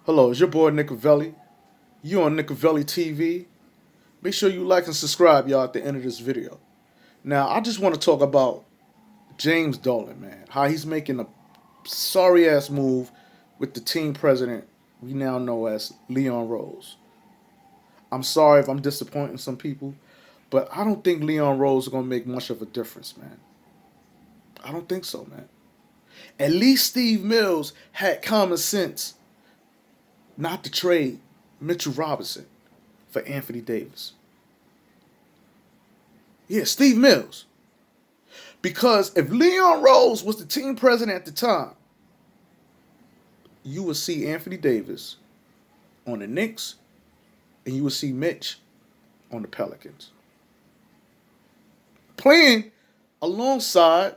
Hello, it's your boy Nicovelli. You on Nicovelli TV. Make sure you like and subscribe, y'all, at the end of this video. Now, I just want to talk about James Dolan, man. How he's making a sorry ass move with the team president we now know as Leon Rose. I'm sorry if I'm disappointing some people, but I don't think Leon Rose is going to make much of a difference, man. I don't think so, man. At least Steve Mills had common sense not to trade Mitchell Robinson for Anthony Davis. Yeah, Steve Mills. Because if Leon Rose was the team president at the time, you would see Anthony Davis on the Knicks and you would see Mitch on the Pelicans. Playing alongside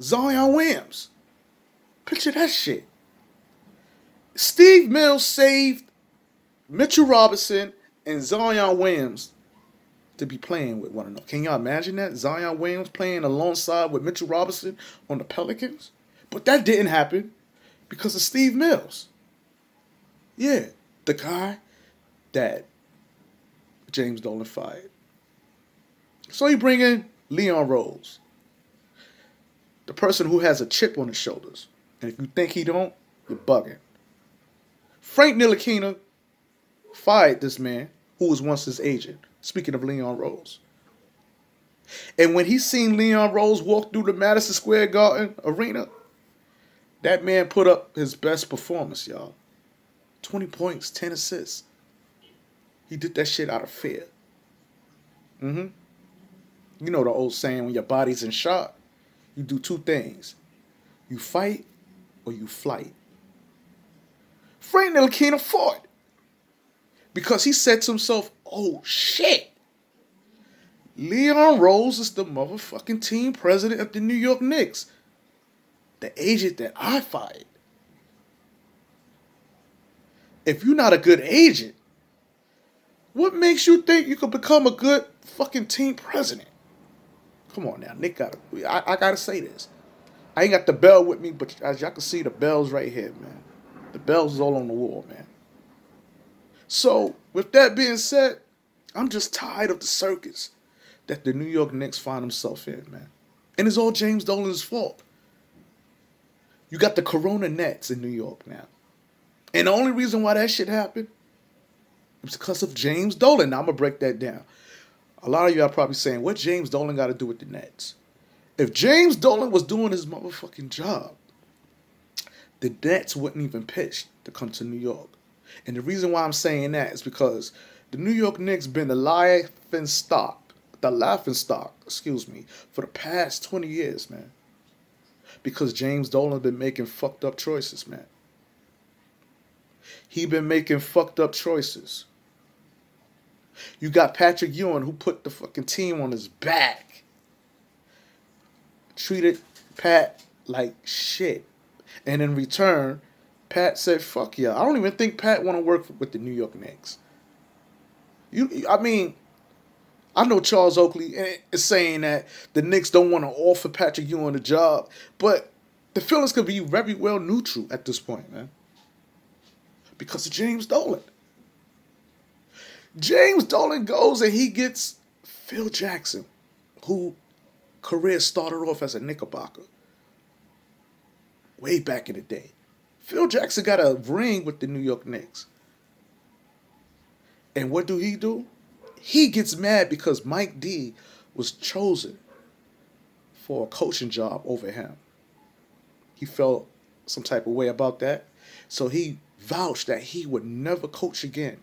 Zion Williams. Picture that shit. Steve Mills saved Mitchell Robinson and Zion Williams to be playing with one another. Can y'all imagine that? Zion Williams playing alongside with Mitchell Robinson on the Pelicans? But that didn't happen because of Steve Mills. Yeah, the guy that James Dolan fired. So you bring in Leon Rose, the person who has a chip on his shoulders. And if you think he don't, you're bugging. Frank Ntilikina fired this man who was once his agent. Speaking of Leon Rose. And when he seen Leon Rose walk through the Madison Square Garden arena, that man put up his best performance, y'all. 20 points, 10 assists. He did that shit out of fear. You know the old saying, when your body's in shock, you do two things. You fight or you flight. Frank Ntilikina fought. Because he said to himself, oh shit. Leon Rose is the motherfucking team president of the New York Knicks. The agent that I fired. If you're not a good agent, what makes you think you could become a good fucking team president? Come on now, Nick I gotta say this. I ain't got the bell with me, but as y'all can see, the bell's right here, man. The bell's is all on the wall, man. So, with that being said, I'm just tired of the circus that the New York Knicks find themselves in, man. And it's all James Dolan's fault. You got the Corona Nets in New York now. And the only reason why that shit happened is because of James Dolan. Now, I'm going to break that down. A lot of you are probably saying, what James Dolan got to do with the Nets? If James Dolan was doing his motherfucking job, the Nets wouldn't even pitch to come to New York. And the reason why I'm saying that is because the New York Knicks been the laughing stock, for the past 20 years, man. Because James Dolan been making fucked up choices, man. He been making fucked up choices. You got Patrick Ewing who put the fucking team on his back. Treated Pat like shit. And in return, Pat said, fuck yeah. I don't even think Pat want to work with the New York Knicks. I know Charles Oakley is saying that the Knicks don't want to offer Patrick Ewing a job, but the feelings could be very well neutral at this point, man. Because of James Dolan. James Dolan goes and he gets Phil Jackson, who career started off as a Knickerbocker. Way back in the day. Phil Jackson got a ring with the New York Knicks. And what do? He gets mad because Mike D was chosen for a coaching job over him. He felt some type of way about that. So he vouched that he would never coach again.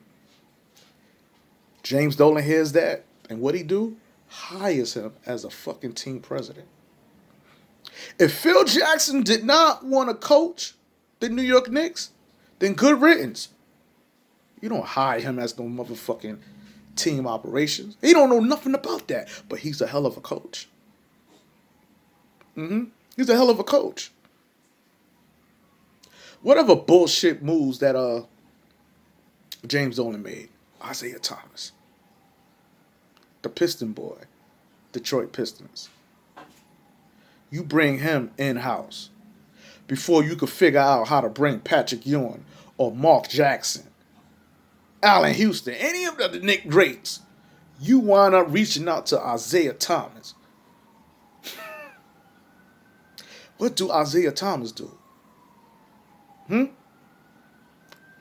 James Dolan hears that. And what he do? Hires him as a fucking team president. If Phil Jackson did not want to coach the New York Knicks, then good riddance. You don't hire him as no motherfucking team operations. He don't know nothing about that, but he's a hell of a coach. He's a hell of a coach. Whatever bullshit moves that James Dolan made, Isaiah Thomas, the Piston boy, Detroit Pistons. You bring him in-house. before you could figure out how to bring Patrick Ewing or Mark Jackson, Allen Houston, any of the Knicks greats. You wind up reaching out to Isaiah Thomas. What do Isaiah Thomas do?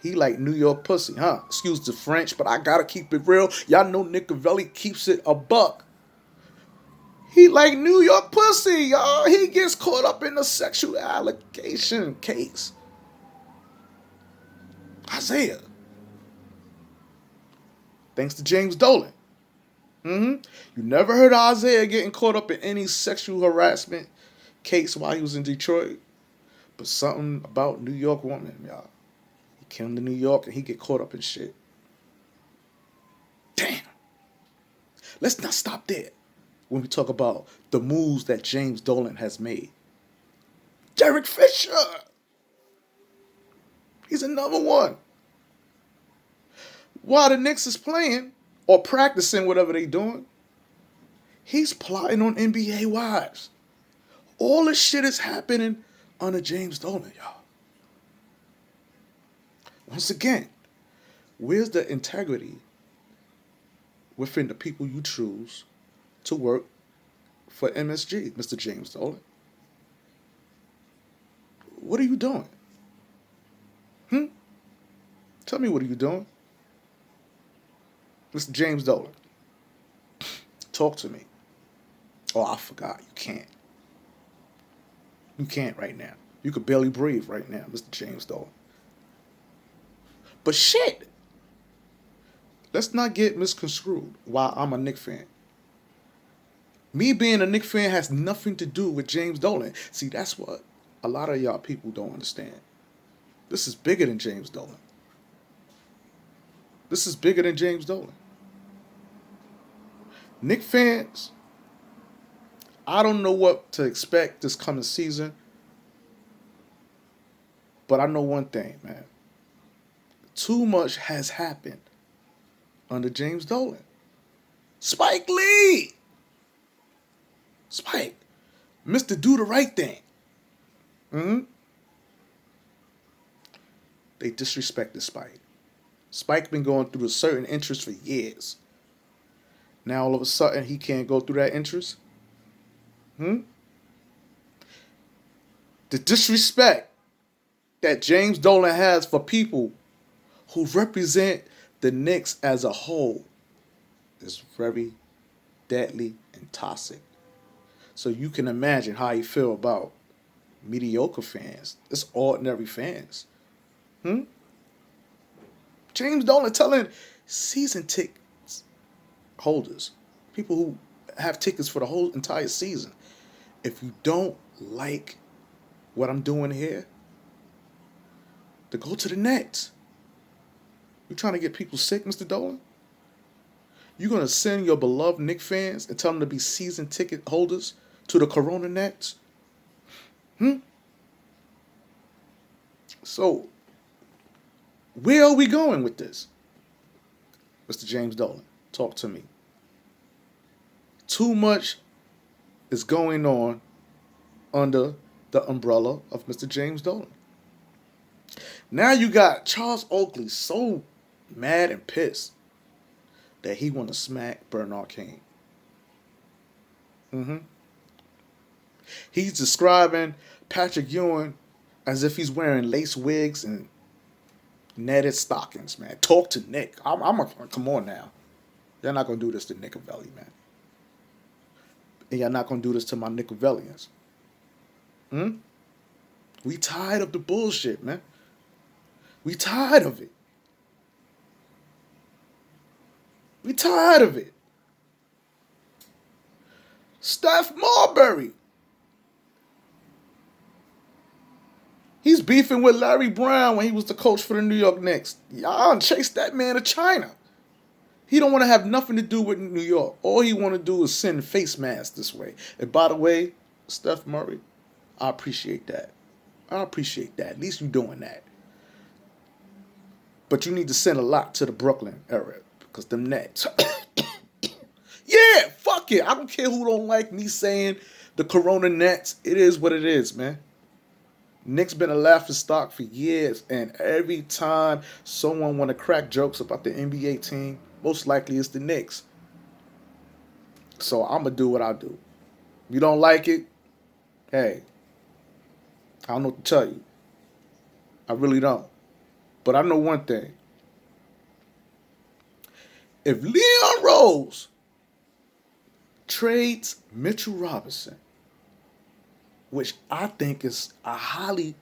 He like New York pussy, huh? Excuse the French, but I gotta keep it real. Y'all know Nicovelli keeps it a buck. He like New York pussy, y'all. He gets caught up in a sexual allegation case. Isaiah. Thanks to James Dolan. You never heard of Isaiah getting caught up in any sexual harassment case while he was in Detroit. But something about New York woman, y'all. He came to New York and he get caught up in shit. Damn. Let's not stop there when we talk about the moves that James Dolan has made. Derek Fisher. He's another one. While the Knicks is playing or practicing whatever they doing, he's plotting on NBA wives. All this shit is happening under James Dolan, y'all. Once again, where's the integrity within the people you choose to work for MSG, Mr. James Dolan? What are you doing? Tell me, what are you doing? Mr. James Dolan, talk to me. Oh, I forgot. You can't. You can't right now. You could barely breathe right now, Mr. James Dolan. But shit, let's not get misconstrued while I'm a Knicks fan. Me being a Knicks fan has nothing to do with James Dolan. See, that's what a lot of y'all people don't understand. This is bigger than James Dolan. This is bigger than James Dolan. Knicks fans, I don't know what to expect this coming season, but I know one thing, man. Too much has happened under James Dolan. Spike Lee! Spike, Mr. Do the Right Thing. They disrespected Spike. Spike been going through a certain interest for years. Now all of a sudden he can't go through that interest? The disrespect that James Dolan has for people who represent the Knicks as a whole is very deadly and toxic. So you can imagine how you feel about mediocre fans. It's ordinary fans. James Dolan telling season tickets holders, people who have tickets for the whole entire season, if you don't like what I'm doing here, to go to the Nets. You trying to get people sick, Mr. Dolan? You going to send your beloved Knicks fans and tell them to be season ticket holders to the Corona Nets? So, where are we going with this? Mr. James Dolan, talk to me. Too much is going on under the umbrella of Mr. James Dolan. Now you got Charles Oakley so mad and pissed that he want to smack Bernard King. He's describing Patrick Ewing as if he's wearing lace wigs and netted stockings, man. Talk to Nick. Come on now. You're not going to do this to Nicovelli, man. And you're not going to do this to my Nicovellians. We tired of the bullshit, man. We tired of it. We tired of it. Steph Marbury. He's beefing with Larry Brown when he was the coach for the New York Knicks. Y'all chased that man to China. He don't want to have nothing to do with New York. All he want to do is send face masks this way. And by the way, Steph Murray, I appreciate that. I appreciate that. At least you doing that. But you need to send a lot to the Brooklyn area because them Nets. Yeah, fuck it. I don't care who don't like me saying the Corona Nets. It is what it is, man. Knicks been a laughing stock for years, and every time someone want to crack jokes about the NBA team, most likely it's the Knicks. So I'm gonna do what I do. You don't like it? Hey, I don't know what to tell you. I really don't. But I know one thing. If Leon Rose trades Mitchell Robinson, which I think is a highly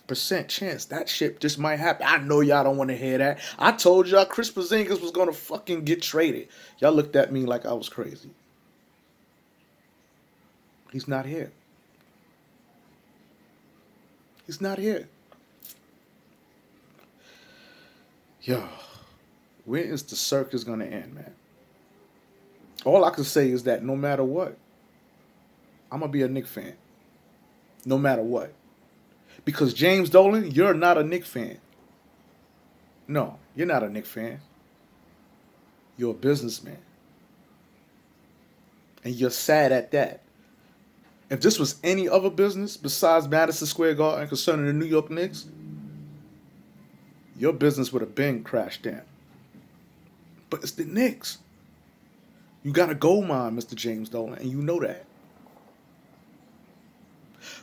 percent chance that shit just might happen. I know y'all don't want to hear that. I told y'all Chris Porzingis was gonna fucking get traded. Y'all looked at me like I was crazy. He's not here. He's not here. Yo, when is the circus gonna end, man? All I can say is that no matter what, I'm gonna be a Knicks fan. No matter what. Because James Dolan, you're not a Knicks fan. No, you're not a Knicks fan. You're a businessman. And you're sad at that. If this was any other business besides Madison Square Garden concerning the New York Knicks, your business would have been crashed down. But it's the Knicks. You got a gold mine, Mr. James Dolan, and you know that.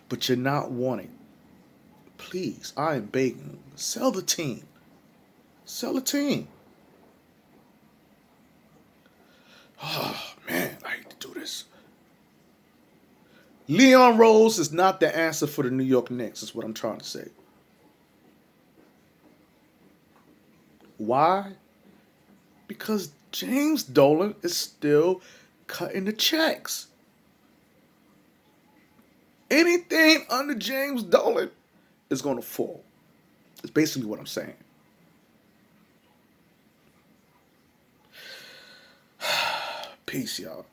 But you're not wanting. Please, I am begging. Sell the team. Sell the team. Oh, man, I hate to do this. Leon Rose is not the answer for the New York Knicks, is what I'm trying to say. Why? Because James Dolan is still cutting the checks. Anything under James Dolan is going to fall. It's basically what I'm saying. Peace, y'all.